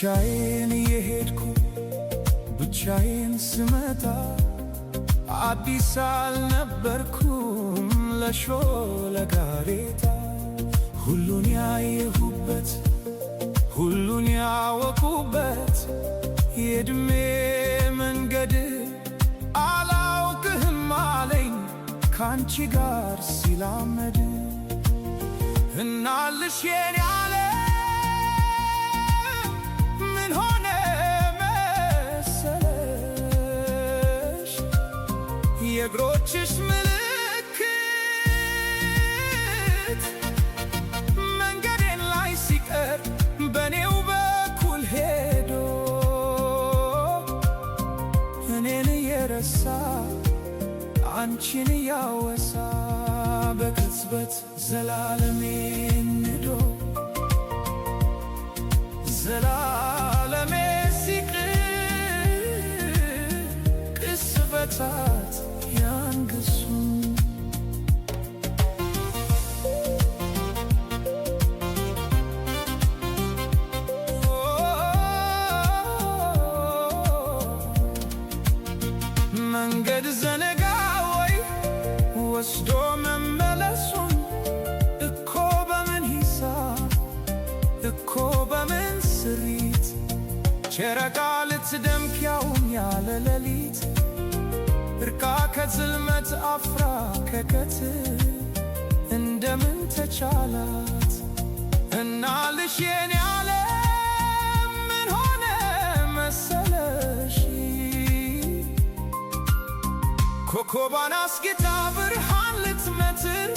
ብቻዬን የሄድኩ ብቻዬን ስመጣ አዲስ አልነበርኩም ለሾለ ጋሬጣ ሁሉን ያየሁበት ሁሉን ያወቁበት የዕድሜ መንገድ አላውቅህም አለኝ ካንቺ ጋር ሲላመድ እናልሽ የኔ ዓለም ምን ሆነ መሰለሽ የእግሮችሽ ምልክት መንገዴን ላይ ሲቀር በኔው በኩል ሄዶ እኔን እየረሳ አንቺን እያወሳ በቅጽበት ዘላለሜን ንዶ ዘላለሜ ሲቅር ቅስፈታት ያንግሱ መንገድ ዘነጋ ወይ ወስዶ መመለሱን እኮ በምን ሂሳብ እኮ በምን ስሪት ጨረቃ ልትደምቅ ያውም ያለ ሌሊት እርቃ ከጽልመት አፍራ ከቀትር እንደምን ተቻላት እናልሽ የኔ ዓለም ምን ሆነ መሰለሽ ኮከቧን አስጌጣ ብርሃን ልትመትር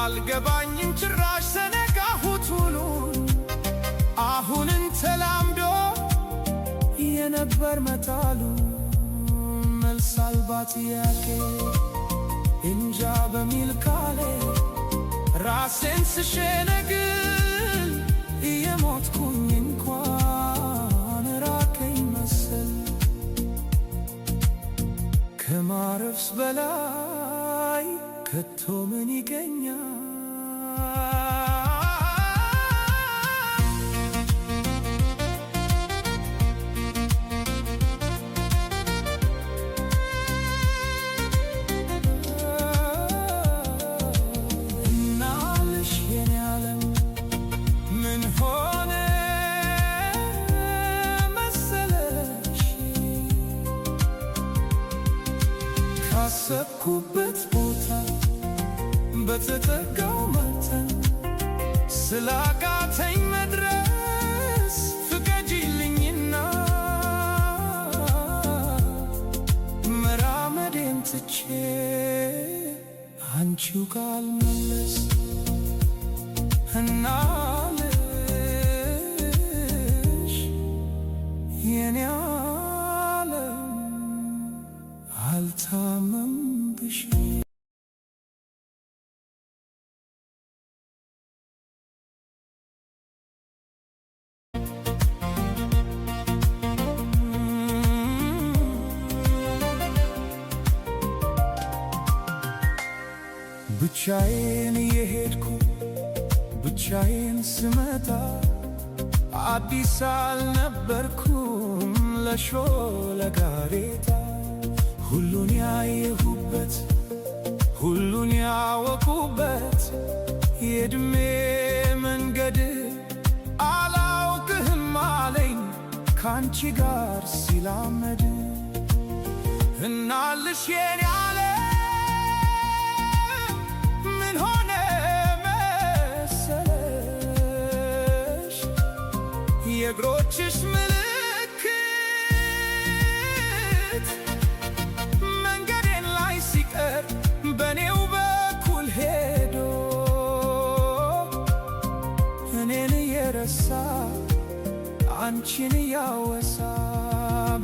አልገባኝም ጭራሽ ዘነጋሁት ውሉን አሁንን ተላምዶ የነበር መጣሉ መልስ አልባ ጥያቄ እንጃ በሚል ካሌ ራሴን ስሸነግል እየሞትኩኝ እንኳን ራቀኝ መሰል ከማረፍስ በላይ ከቶ ምን ይገኛል? እናልሽ የኔ ዓለም ምን ሆነ መሰለሽ ካሰብኩበት ቦታ በተጠጋው መጠን ስላቃተኝ መድረስ ፍቀጂልኝና መራመዴን ትቼ አንቺው ጋር ልመለስ እናልሽ የኔ ዓለም አልታመምብሽ ብቻዬን የሄድኩ ብቻዬን ስመጣ አዲስ አልነበርኩም ለሾለ ጋሬጣ ሁሉን ያየሁበት ሁሉን ያወቁበት የዕድሜ መንገድ አላውቅህም አለኝ ካንቺ ጋር ሲላመድ እናልሽ የኔ ዓለም ምን ሆነ መሰለሽ የእግሮችሽ ምልክት መንገዴን ላይ ሲቀር በኔው በኩል ሄዶ እኔን እየረሳ አንቺን እያወሳ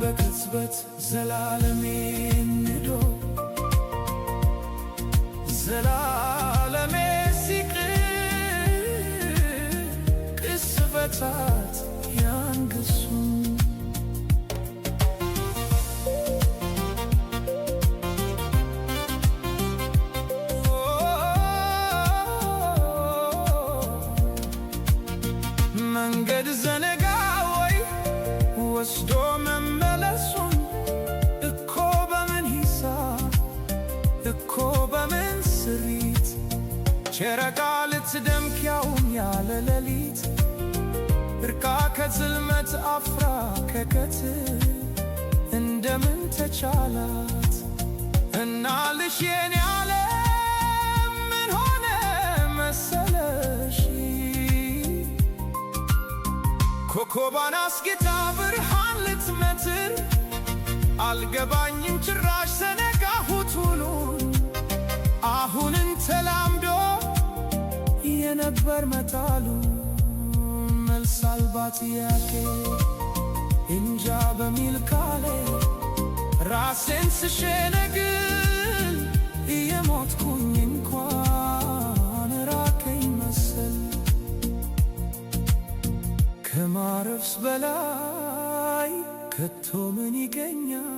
በቅጽበት ዘላለሜን ንዶ ዘላለሜ ሲቅር ቅስፈታት ያንግሱ መንገድ ዘነጋ ወይ ጨረቃ ልትደምቅ ያውም ያለ ሌሊት እርቃ ከጽልመት አፍራ ከቀትር እንደምን ተቻላት እና ልሽ የኔ ዓለም ምን ሆነ መሰለሽ ኮከቧን አስጌጣ ብርሃን ልትመትር አልገባኝም ጭራሽ ዘነጋሁት ውሉን አሁንን ተላምዶ የነበር መጣሉ መልስ አልባ ጥያቄ እንጃ በሚል ካሌ ራሴን ስሸነግል እየሞትኩኝ እንኳን ራቀኝ መሰል ከማረፍስ በላይ ከቶ ምን ይገኛል?